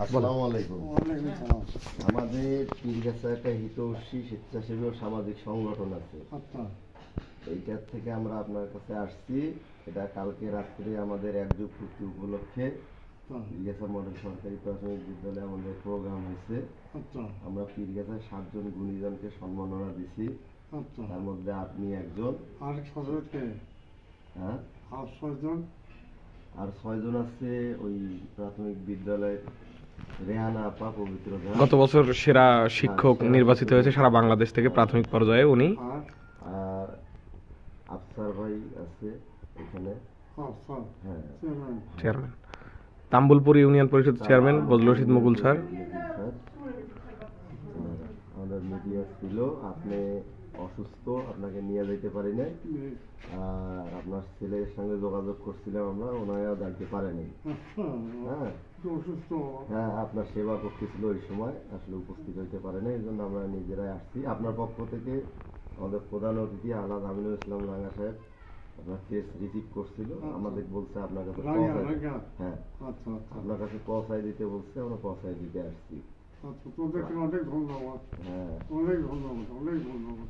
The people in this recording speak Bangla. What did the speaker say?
আসসালামু আলাইকুম। আমাদের পীরগাছা একটা হিতৈষী স্বেচ্ছাসেবী ও সামাজিক সংগঠন আছে। এইটার থেকে আমরা আপনার কাছে আসছি। এটা কালকে রাত্রে আমাদের একযুগ পূর্তি উপলক্ষে পীরগাছা মডেল সরকারি প্রাথমিক বিদ্যালয়ে আমাদের প্রোগ্রাম হয়েছে। আমরা পীরগাছায় 7 জন গুণীজনকে সম্মাননা দিছি। তার মধ্যে আপনি একজন। হ্যাঁ, আর 6 জন আছে ওই প্রাথমিক বিদ্যালয়ে। রেহানা আপা পবিত্র গত বছর সেরা শিক্ষক নির্বাচিত হয়েছে সারা বাংলাদেশ থেকে প্রাথমিক পর্যায়ে উনি। আর আফসার ভাই আছে এখানে। হ্যাঁ, চেয়ারম্যান তাম্বুলপুর ইউনিয়ন পরিষদ চেয়ারম্যান বজলুর রশিদ মুকুল স্যার। আমাদের মিডিয়া ছিল, আপনি অসুস্থ, আপনাকে নিয়ে যেতে পারি নাই। আর আপনার ছেলের সঙ্গে যোগাযোগ করছিলাম আমরা, ওনারাও জানতে পারেনি। হ্যাঁ হ্যাঁ, আপনার সেবা করতেছিল ওই সময়, আসলে উপস্থিত হইতে পারে না, এই জন্য আমরা নিজেরাই আসছি। আপনার পক্ষ থেকে আমাদের প্রধান অতিথি আলাদ আমিনুল ইসলাম রাঙ্গা সাহেব আপনার কেস রিসিভ করছিল, আমাদের বলছে আপনার কাছে হ্যাঁ আপনার কাছে পৌঁছায় দিতে বলছে, আমরা পৌঁছায় দিতে আসছি। অনেক ধন্যবাদ। হ্যাঁ, অনেক ধন্যবাদ, অনেক ধন্যবাদ।